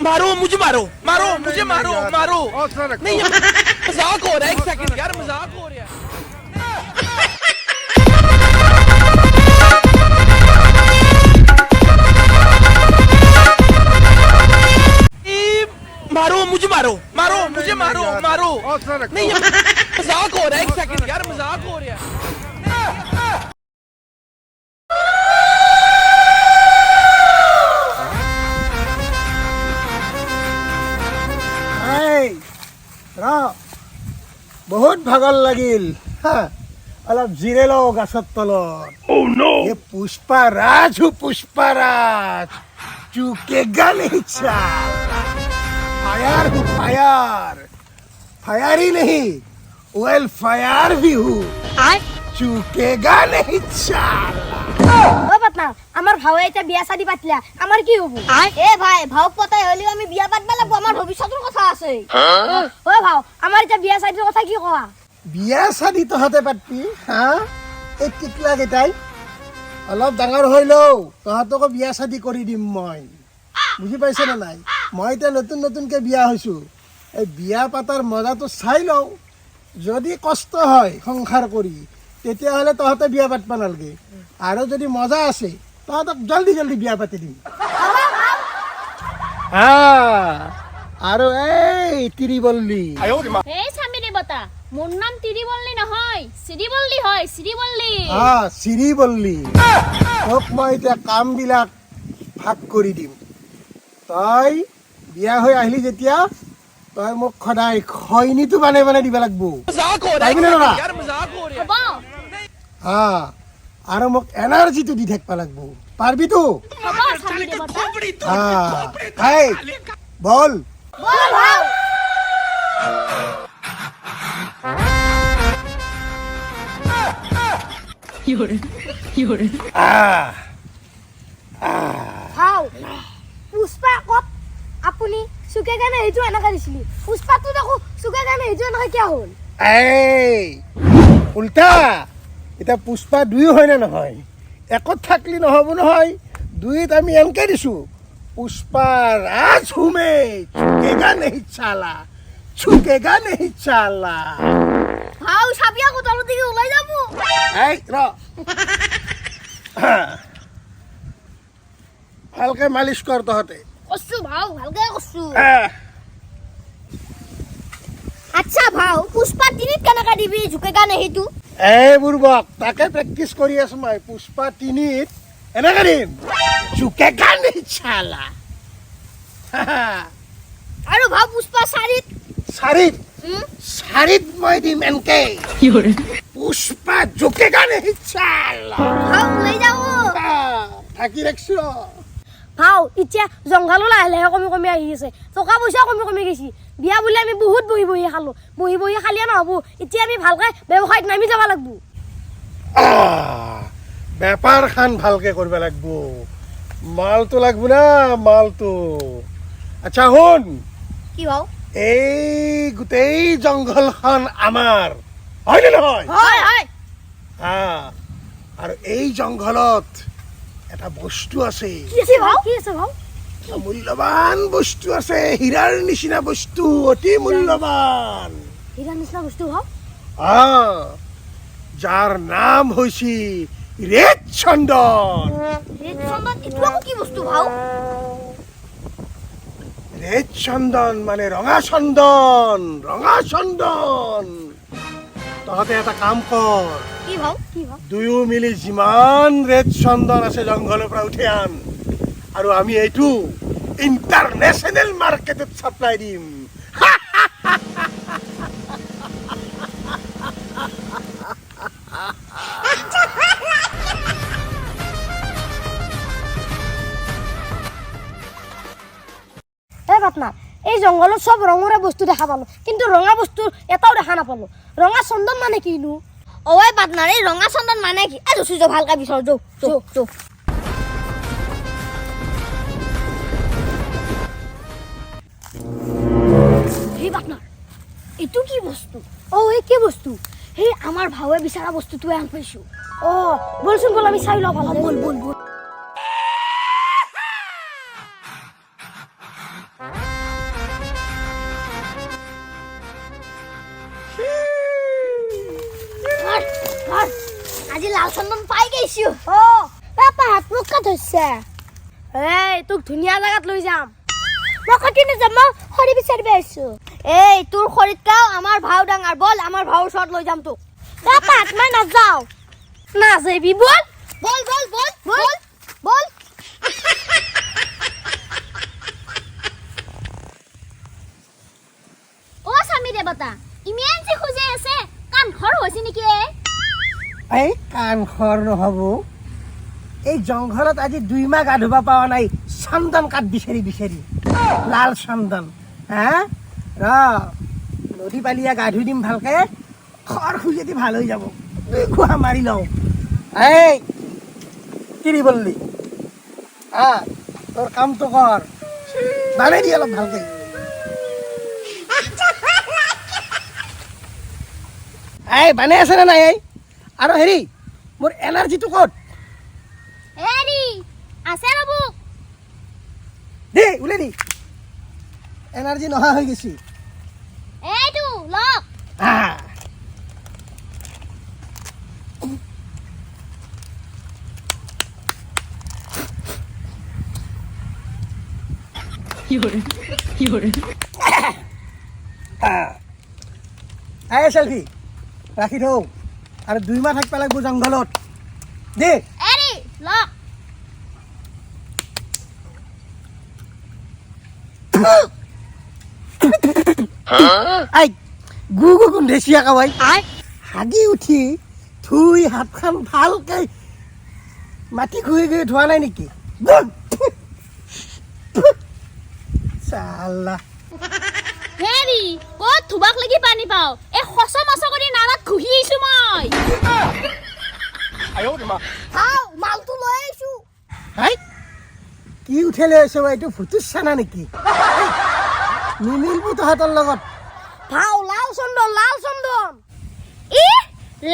मारो मुझे मारो मारो मुझे मारो मारो नहीं ये मजाक हो रहा है एक सेकंड यार मजाक हो रहा है मारो मुझे मारो मारो मुझे मारो मारो नहीं ये मजाक हो रहा है एक सेकंड यार मजाक हो रहा है बहुत भागल लगिल अलग जिरे लो गसत तलत ये पुष्पाराज हूँ पुष्पाराज चूकेगा नहीं चाल फायर हूँ फायर फायर ही नहीं वेल फायर भी हूँ चूकेगा नहीं चाल ও পাতলা আমার ভাৱে এটা বিয়া শাদি পাতলা আমার কি হবো এ ভাই ভাও পতাই হলি আমি বিয়া পাতবা লাগব আমার ভবিষ্যতের কথা আছে ও ভাও আমার এটা বিয়া শাদির কথা কি কওয়া বিয়া শাদি তহতে পাতবি হ্যাঁ এই টিকলা গেটাই অলপ ডাঙৰ হইলো তহতক বিয়া শাদি কৰি দিম মই বুজি পাইছ না নাই মই এটা নতুন নতুনকে বিয়া হৈছো এই বিয়া পাতাৰ মজাটো চাই লও যদি কষ্ট হয় সংসাৰ কৰি তেতিয়া হলে তহতে বিয়া পাতবা নালগে আৰু যদি মজা আছে তহতক জলদি জলদি বিয়া পাতি দিম আৰু এই তিৰিবল্লি এই সামিৰে বতা মোৰ নাম তিৰিবল্লি নহয় সিৰিবল্লি হয় সিৰিবল্লি চিৰিবল্লি তোক মই এতিয়া কামবিলাক ভাগ কৰি দিম তই বিয়া হৈ আহিলি যেতিয়া তই মোক সদায় খৈনিটো বানাই বানাই দিব লাগব मजाक हो रहा है यार मजाक हो रहा है হব আৰু মোক এনাৰ্জিটো দি থাকিব লাগব পাৰবিতো হব সামিরে বতা এই বল বল ভাও ভাও পুষ্পা কত আপুনি সুকে গানে এইটো এনেকা দিছিলি পুষ্পাটো দেখো সুকে গানে এইটো এনেকা কিয় হল এই উল্টা এটা পুষ্পা দুই হয় না নহয় একত থাকলি নহব নহয় দুইত আমি এনকে দিছো পুষ্পা রাজ হুমে ছুকেগা নেহি চালা ছুকেগা নেহি চালা ভাও সাবিয়া কোথাও দিকে ওলাই যাব এই র ভালকে মালিশ কর তহতে কসু ভাও ভালকে কসু আচ্ছা ভাও পুষ্পা তিনিত কেনেকা দিবি ঝুকে গানে হেতু এই বুৰ্বক তাকে প্ৰেক্টিচ কৰি আছো মই পুষ্পা তিনিত এনেকে দিম ছুকেগা নেহি চালা আৰু ভাও পুষ্পা চাৰিত চাৰিত চাৰিত মই দিম এনকে পুষ্পা ঝুকেগা নেহি চালা ভাও ওলাই যাব থাকি ৰাখছো ভাও এতিয়া জংঘলো লাহে লাহে কমি কমি আহি আছে টকা পইচা কমি কমি গৈছি বিয়া বুলি আমি বহুত বহি বহি খালো বহি বহি খালিয়ে নহ'ব এতিয়া আমি ভালকে ব্যৱসায়ত নামি যাব লাগব বেপাৰ খান ভালকে কৰিব লাগব মালটো লাগব না মালটো আচ্ছা শুন কি ভাও এই গোটেই জংঘলখন আমাৰ হয়নে নহয় হয় হয় আৰু এই জংঘলত এটা বস্তু আছে কি আছে ভাও কি আছে ভাও মূল্যৱান বস্তু আছে হীৰাৰ নিচিনা বস্তু অতি মূল্যৱান হীৰা নিচিনা বস্তু ভাও যাৰ নাম হৈছে ৰেড চন্দন ৰেড চন্দন এটো আকৌ কি বস্তু ভাও ৰেড চন্দন মানে ৰঙা চন্দন তহঁতে এটা কাম কৰ কি ভাও কি ভাও দুয়ো মিলি যিমান ৰেড চন্দন আছে জংঘলৰ পৰা উঠি আন আৰু আমি এইটো ইণ্টাৰনেশ্যনেল মাৰ্কেটত ছাপ্লাই দিম পাটনা এই জঙ্গলত সব রঙের বস্তু দেখা পালো কিন্তু রঙা বস্তু এটাও দেখা নাপালো রঙা চন্দন মানে কিনো ওই পাটনা এই রঙা চন্দন মানে কি আজ সুজো ভালকা বিচার যো যো যো হে পাটনা এটু কি বস্তু ও এই কি বস্তু হে আমার ভাবে বিচারা বস্তু তুই আন পাইছো ও বলছুন বল আমি চাই ল ভালো বল বল বল চন্দন পাই গৈছো অ পাপা হাত মুখা ধৰছে এই তোক ধুনীয়া জাগাত লৈ যাম মই কতি নাযাম মই খৰি বিচাৰিব আহিছো এই তোৰ খৰিতকাও আমাৰ ভাও ডাঙৰ বল আমাৰ ভাওৰ ওচৰত লৈ যাম তোক পাপা হাত মই নাযাও নাযাবি বল বল বল বল বল বল অ স্বামী দেৱতা ইমান যে খুজে আছে কাম ঘৰ হৈছে নেকি এই কাণ খৰ নহ'ব এই জংঘলত আজি 2 মাহ গা ধুব পাৱা নাই চন্দন কাঠ বিচাৰি বিচাৰি লাল চন্দন হা ৰ নদী পালিয়া গা ধুই দিম ভালকে খৰ খুজেদি ভাল হৈ যাব খোৱা মাৰি লওঁ এই কিৰি বললি তোৰ কামটো কৰ বানে দি অলপ ভালকে এই বানে আছে নে নাই এই আৰু হেৰি মোৰ এনাৰ্জিটো ক'ত হেৰি আছে ৰবু দে উলাই দি এনাৰ্জি নহা হৈ গৈছি এইটো লক চেলফি ৰাখি থওঁ আৰু 2 মাহ থাকিব লাগিব জংঘলত দে হেৰি লক আই গু গু গোন্ধেচিয়া কাৱাই হাগি উঠি ধুই হাতখন ভালকে মাটি খুহি খুহি ধোৱা নাই নেকি চালা হেৰি ক'ত ধুবাক লাগি পানী পাও এই খচ মচ কৰি নালাত ঘুহি আহিছো মই হাও মালটো লৈ আহিছো হাই কি উঠাই লৈ আছ এইটো ভুতুৰ চানা নেকি নিমিলবো তহঁতৰ লগত ভাও লাল চন্দন ই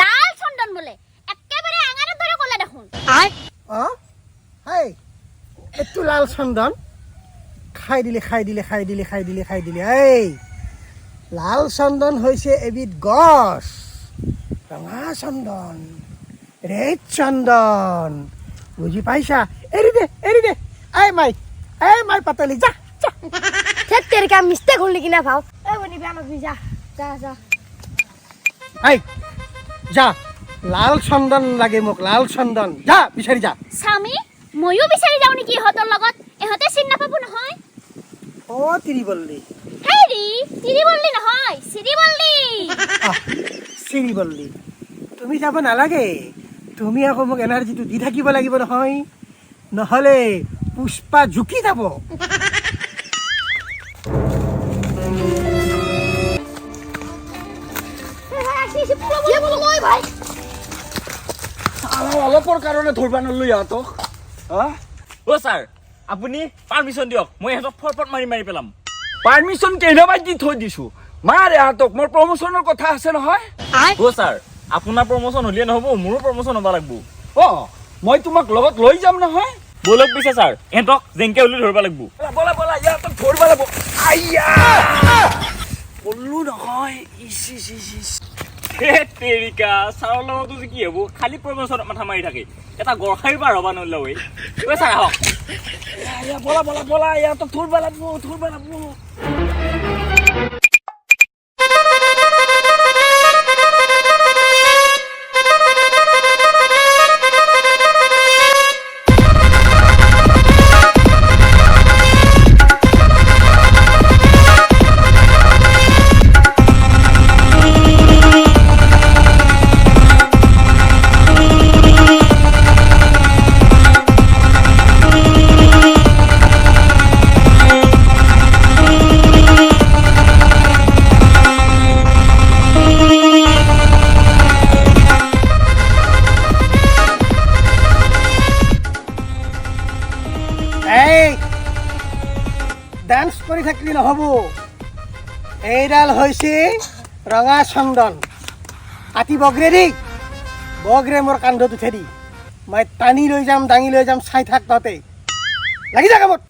লাল চন্দন বোলে একেবাৰে আঙাৰৰ দৰে ক'লে দেখোন অ হাই এইটো লাল চন্দন খাই দিলে এই লাল চন্দন হৈছে এবিধ গছ ৰঙা চন্দন ৰেড চন্দন বুজি পাইছা এৰি দে এই মাই পাতলি যা থেত তেৰিকা মিষ্টেক হ'ল নেকি না ভাও এই বনি বেয়া নকবি যা যা যা এই যা লাল চন্দন লাগে মোক লাল চন্দন যা বিচাৰি যা স্বামী ময়ো বিচাৰি যাওঁ নেকি ইহঁতৰ লগত ইহঁতে চিন নাপাব নহয় অ তিৰিবল্লী হেৰি তিৰিবল্লী নহয় চিৰিবল্লী চিৰিবল্লী তুমি যাব নালাগে তুমি আকৌ মোক এনাৰ্জিটো দি থাকিব লাগিব নহয় নহ'লে পুষ্পা জুকি যাব অলপৰ কাৰণে ধৰবা নলো ইহঁতক অ ছাৰ আপুনি পাৰ্মিশ্যন দিয়ক মই ইহঁতক ফৰপট মাৰি পেলাম পাৰ্মিশ্যন কেইবাৰ দি থৈ দিছো মাৰ ইহঁতক মোৰ প্ৰমোচনৰ কথা আছে নহয় অ ছাৰ আপোনাৰ প্ৰমোচন হ'লে নহ'ব মোৰো প্ৰমোচন হ'ব লাগিব অ মই তোমাক লগত লৈ যাম নহয় বলক পিছে ছাৰ ইহঁতক জেংকে উলি ধৰিব লাগিব বলা ইহঁতক ধৰিব লাগিব আইয়া বললো নহয় তেৰিকা ছাৰৰ লগতো যে কি হ'ব খালি প্ৰমোচনত মাথা মাৰি থাকে এটা গড়খাই পাৰ হ'বা নলা ঐ ছাৰ আহক বলা ইহঁতক ধৰিব লাগিব ডান্স কৰি থাকিলে নহ'ব এইডাল হৈছে ৰঙা চন্দন কাটি বগৰে মোৰ কান্ধত উঠে দি মই টানি লৈ যাম দাঙি লৈ যাম চাই থাক তহঁতে লাগি যা কামত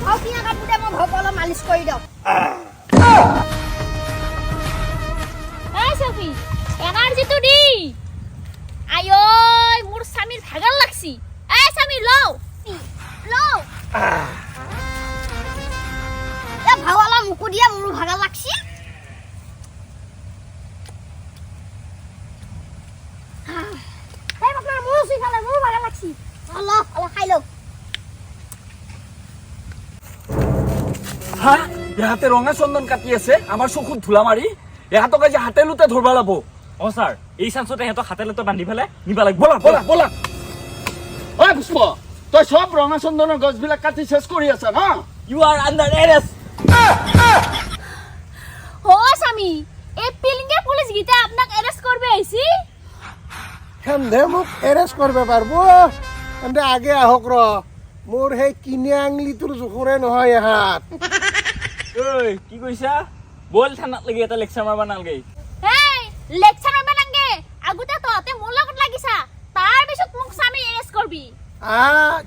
ভাও কিনা কাপোৰতে মই ভাও অলপ মালিচ কৰি দিওঁ এই চফি আয়ই মোর স্বামীর ভাগাল লাগছি এ স্বামী লও লও এ ভাওয়ালা মুকু দিয়া মোর ভাগা লাগছি এই বাপনা মোর সুই খালে মোর ভাগা লাগছি আল্লাহ আল্লাহ খাইলো হা ইহাতে ৰঙা চন্দন কাটি আছে আমাৰ চকুত ধুলা মাৰি ইহাতক আজি হাতে লুতে ধৰবা লাগব অ ছাৰ এই চান্সতে সিহঁতক হাতে লুতে বান্ধি পেলাই নিবা লাগিব বলা বলা বলা ঐ পুষ্প তই সব ৰঙা চন্দনৰ গছবিলাক কাটি চেছ কৰি আছা না ইউ আৰ আণ্ডাৰ এৰেষ্ট ও স্বামী এই পিলিংগে পুলিশ গীতা আপনাক অ্যাৰেস্ট কৰবে আইছি সেন্ধে মোক এৰেষ্ট কৰিব পাৰিব সেন্ধে আগে আহক ৰ মোৰ সেই কিনি আঙলিটোৰ জোখৰে নহয় এহাত ঐ কি কৈছা বল থানাত লাগি এটা লেকচাৰ মাৰবা নালগে এই লেকচার মারবে নাগে আগুতে তোতে মোর লগত লাগিছা তার পিছত মোক স্বামী অ্যারেস্ট করবি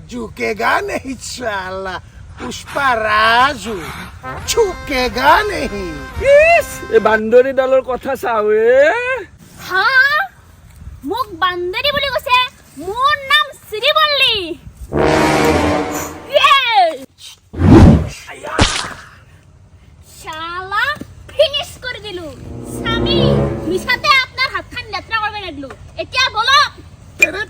झुकेगा नहीं साला पुष्पा राजू झुकेगा नहीं ইস এই বান্দৰী দলৰ কথা চাৱে হ্যাঁ মোক বান্দারি বলি কইছে মোর নাম শ্রীবল্লী শালা ফিনিশ করে দিলু স্বামী মিছাতে আপনার হাতখান লেত্রা করবে না দিলু এতিয়া বলো तेरे